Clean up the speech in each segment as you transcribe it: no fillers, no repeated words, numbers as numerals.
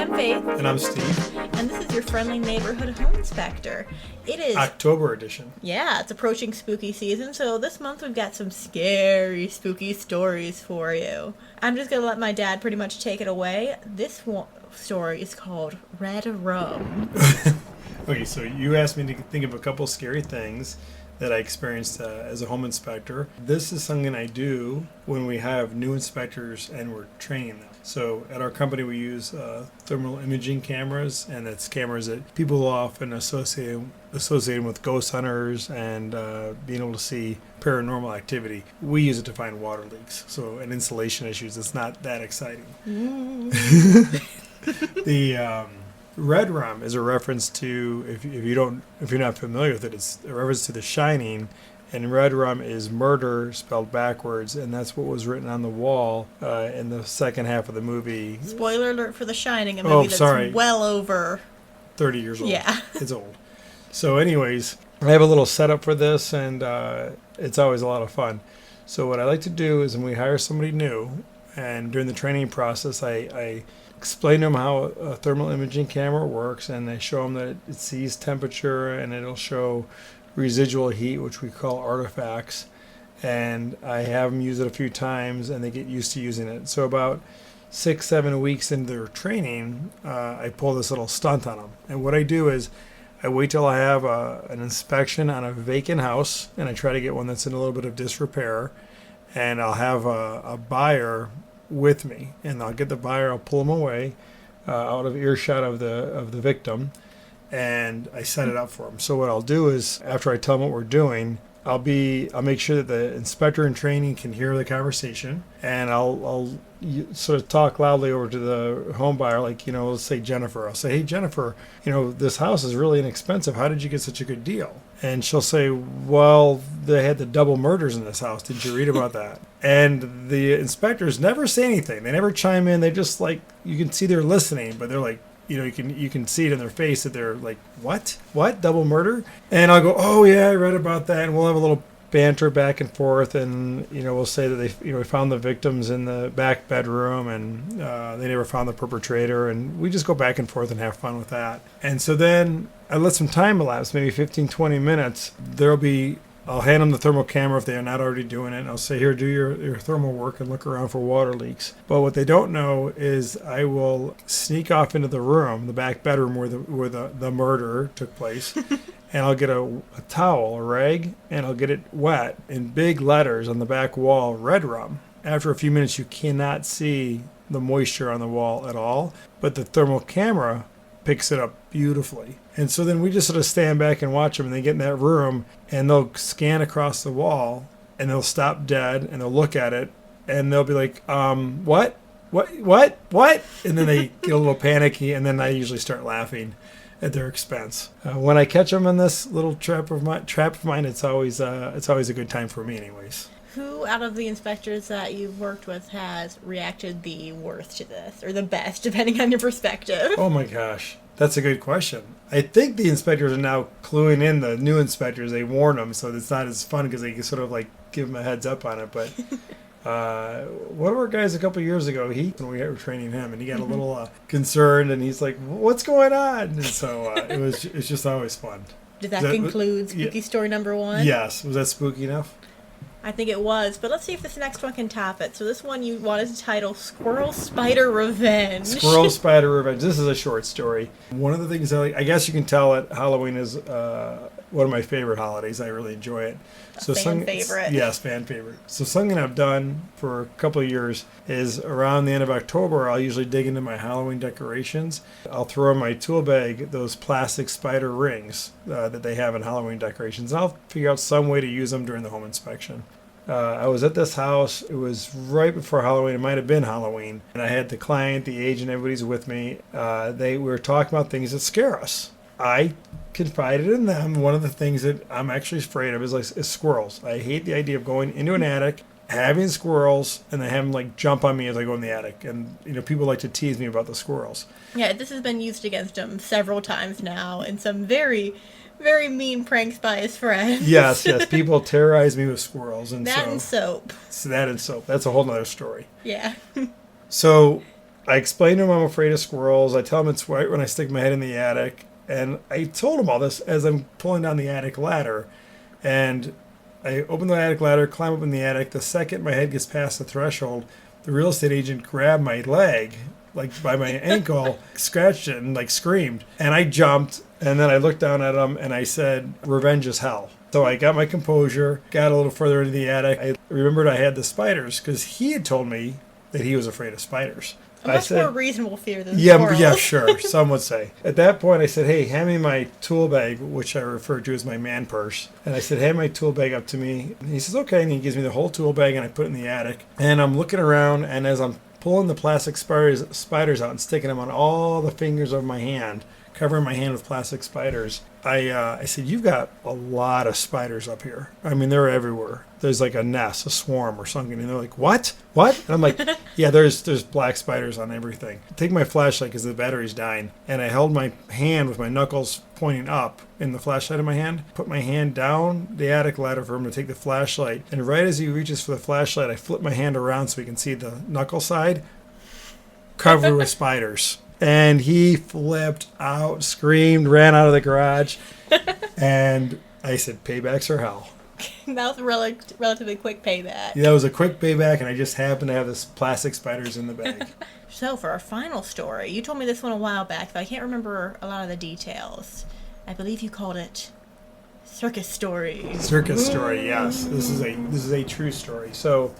I'm Faith. And I'm Steve. And this is your friendly neighborhood home inspector. It is October edition. Yeah, it's approaching spooky season, so this month we've got some scary, spooky stories for you. I'm just going to let my dad pretty much take it away. This story is called Red Rum. Okay, so you asked me to think of a couple scary things that I experienced as a home inspector. This is something I do when we have new inspectors and we're training them. So at our company we use thermal imaging cameras, and that's cameras that people often associate with ghost hunters and being able to see paranormal activity. We use it to find water leaks, so and insulation issues. It's not that exciting. The Red Rum is a reference to, if you're not familiar with it, it's a reference to The Shining, and Red Rum is murder spelled backwards, and that's what was written on the wall in the second half of the movie. Spoiler alert for The Shining, a movie that's well over 30 years old. Yeah. It's old. So anyways, I have a little setup for this, and it's always a lot of fun. So what I like to do is when we hire somebody new, and during the training process, I explain to them how a thermal imaging camera works, and I show them that it sees temperature and it'll show residual heat, which we call artifacts, and I have them use it a few times and they get used to using it. So about 6-7 weeks into their training, I pull this little stunt on them, and what I do is I wait till I have an inspection on a vacant house, and I try to get one that's in a little bit of disrepair, and I'll have a buyer with me, and I'll get the buyer, I'll pull them away out of earshot of the victim, and I set it up for them. So what I'll do is, after I tell them what we're doing, I'll make sure that the inspector in training can hear the conversation, and I'll sort of talk loudly over to the home buyer, like, let's say Jennifer. I'll say, "Hey Jennifer, this house is really inexpensive. How did you get such a good deal?" And she'll say, "Well, they had the double murders in this house. Did you read about that?" And the inspectors never say anything. They never chime in. They just you can see they're listening, but they're like, you can see it in their face that they're like, what double murder? And I'll go, "Oh yeah, I read about that." And we'll have a little banter back and forth, and we'll say that we found the victims in the back bedroom, and they never found the perpetrator, and we just go back and forth and have fun with that. And so then I let some time elapse, maybe 15-20 minutes. I'll hand them the thermal camera if they are not already doing it, and I'll say, "Here, do your thermal work and look around for water leaks." But what they don't know is I will sneak off into the room, the back bedroom where the murder took place, and I'll get a towel, a rag, and I'll get it wet in big letters on the back wall, "Red Rum." After a few minutes, you cannot see the moisture on the wall at all, but the thermal camera picks it up beautifully. And so then we just sort of stand back and watch them, and they get in that room, and they'll scan across the wall, and they'll stop dead, and they'll look at it, and they'll be like, what? And then they get a little panicky, and then I usually start laughing at their expense. When I catch them in this little trap of mine, it's always a good time for me anyways. Who out of the inspectors that you've worked with has reacted the worst to this, or the best, depending on your perspective? Oh my gosh, that's a good question. I think the inspectors are now cluing in the new inspectors. They warn them, so it's not as fun because they can sort of give them a heads up on it. But one of our guys a couple of years ago, when we were training him, and he got a little concerned, and he's like, "What's going on?" And so it's just always fun. Did that conclude spooky story number 1? Yes. Was that spooky enough? I think it was, but let's see if this next one can top it. So this one you wanted to title Squirrel Spider Revenge. Squirrel Spider Revenge. This is a short story. One of the things I guess you can tell that Halloween is one of my favorite holidays. I really enjoy it. Fan favorite. Yes, fan favorite. So something I've done for a couple of years is around the end of October, I'll usually dig into my Halloween decorations. I'll throw in my tool bag those plastic spider rings that they have in Halloween decorations. And I'll figure out some way to use them during the home inspection. I was at this house. It was right before Halloween. It might have been Halloween. And I had the client, the agent, everybody's with me. We were talking about things that scare us. I confided in them. One of the things that I'm actually afraid of is squirrels. I hate the idea of going into an attic, having squirrels, and then having them jump on me as I go in the attic. And people like to tease me about the squirrels. Yeah, this has been used against him several times now, and some very, very mean pranks by his friends. Yes. People terrorize me with squirrels, and and soap. So that and soap. That's a whole nother story. Yeah. So I explain to him I'm afraid of squirrels. I tell him it's right when I stick my head in the attic. And I told him all this as I'm pulling down the attic ladder. And I open the attic ladder, climb up in the attic. The second my head gets past the threshold, the real estate agent grabbed my leg, like by my ankle, scratched it, and like screamed. And I jumped, and then I looked down at him, and I said, "Revenge is hell." So I got my composure, got a little further into the attic. I remembered I had the spiders because he had told me that he was afraid of spiders. A much more reasonable fear than Yeah, squirrels. yeah, sure. Some would say. At that point, I said, "Hey, hand me my tool bag," which I refer to as my man purse. And I said, "Hand my tool bag up to me." And he says, "Okay." And he gives me the whole tool bag, and I put it in the attic. And I'm looking around, and as I'm pulling the plastic spiders out and sticking them on all the fingers of my hand, covering my hand with plastic spiders, I said, "You've got a lot of spiders up here. I mean, they're everywhere. There's like a nest, a swarm or something." And they're like, "What? What?" And I'm like, "Yeah, there's black spiders on everything." I take my flashlight because the battery's dying, and I held my hand with my knuckles pointing up in the flashlight in my hand, put my hand down the attic ladder for him to take the flashlight. And right as he reaches for the flashlight, I flip my hand around so he can see the knuckle side covered with spiders. And he flipped out, screamed, ran out of the garage. And I said, "Paybacks are hell." That was a relatively quick payback. Yeah, that was a quick payback, and I just happened to have this plastic spiders in the bag. So for our final story, you told me this one a while back, but I can't remember a lot of the details. I believe you called it circus story. Circus story, yes. This is a true story. So,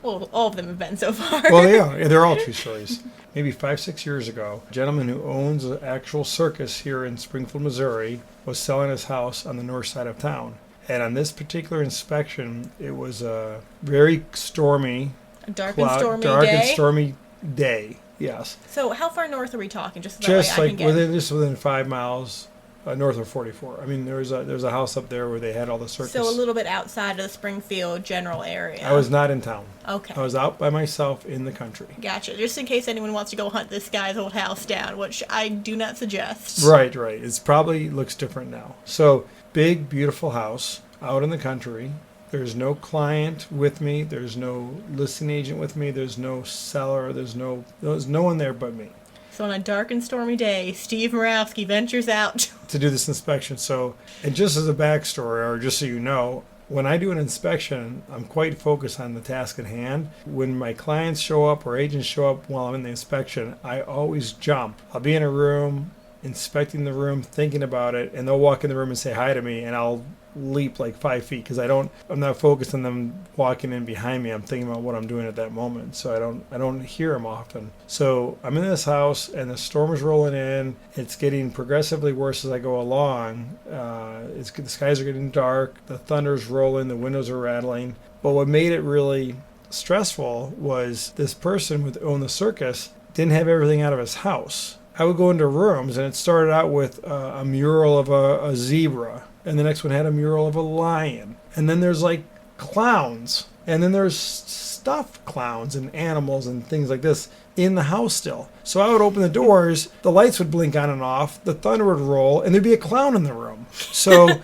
Well, all of them have been so far. well, yeah, they're all true stories. Maybe 5-6 years ago, a gentleman who owns an actual circus here in Springfield, Missouri, was selling his house on the north side of town. And on this particular inspection, it was a very stormy, A dark and stormy day. Yes. So how far north are we talking? Just so that Just way I like can get... within 5 miles north of 44. I mean, there's a house up there where they had all the circus. So a little bit outside of the Springfield general area. I was not in town. Okay. I was out by myself in the country. Gotcha. Just in case anyone wants to go hunt this guy's old house down, which I do not suggest. Right. It's probably looks different now. So big, beautiful house out in the country. There's no client with me. There's no listing agent with me. There's no seller. There's no one there but me. So on a dark and stormy day, Steve Morawski ventures out to do this inspection. So, and just as a backstory, or just so you know, when I do an inspection, I'm quite focused on the task at hand. When my clients show up or agents show up while I'm in the inspection, I always jump. I'll be in a room, inspecting the room, thinking about it, and they'll walk in the room and say hi to me, and I'll leap like 5 feet because I'm not focused on them walking in behind me. I'm thinking about what I'm doing at that moment, so I don't hear them often. So I'm in this house and the storm is rolling in. It's getting progressively worse as I go along. The skies are getting dark, the thunder's rolling, the windows are rattling. But what made it really stressful was this person who owned the circus didn't have everything out of his house. I would go into rooms and it started out with a mural of a zebra, and the next one had a mural of a lion, and then there's like clowns, and then there's stuffed clowns and animals and things like this in the house still. So I would open the doors, the lights would blink on and off, the thunder would roll, and there'd be a clown in the room. So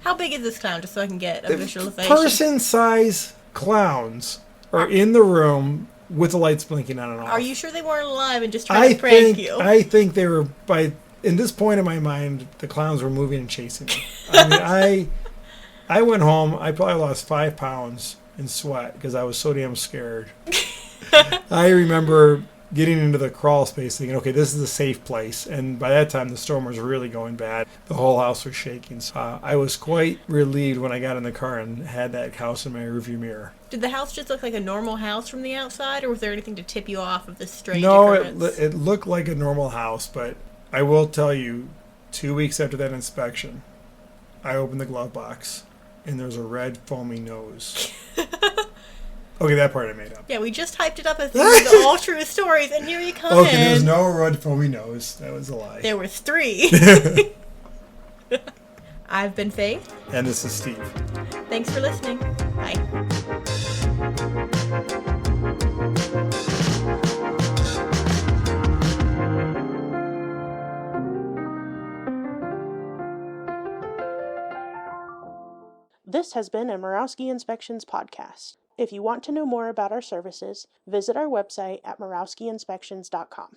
How big is this clown, just so I can get a visualization? Person-size clowns are in the room with the lights blinking on and off. Are you sure they weren't alive and just trying to prank you? I think they were, in this point in my mind, the clowns were moving and chasing me. I mean, I went home, I probably lost 5 pounds in sweat because I was so damn scared. I remember getting into the crawl space thinking, okay, this is a safe place. And by that time, the storm was really going bad. The whole house was shaking. So I was quite relieved when I got in the car and had that house in my rearview mirror. Did the house just look like a normal house from the outside, or was there anything to tip you off of this strange No, occurrence? it looked like a normal house, but I will tell you, 2 weeks after that inspection, I opened the glove box, and there's a red foamy nose. Okay, that part I made up. Yeah, we just hyped it up as the all true stories, and here you come Okay, in. there was no red foamy nose. That was a lie. There was 3. I've been Faith. And this is Steve. Thanks for listening. Bye. This has been a Murawski Inspections podcast. If you want to know more about our services, visit our website at murawskiinspections.com.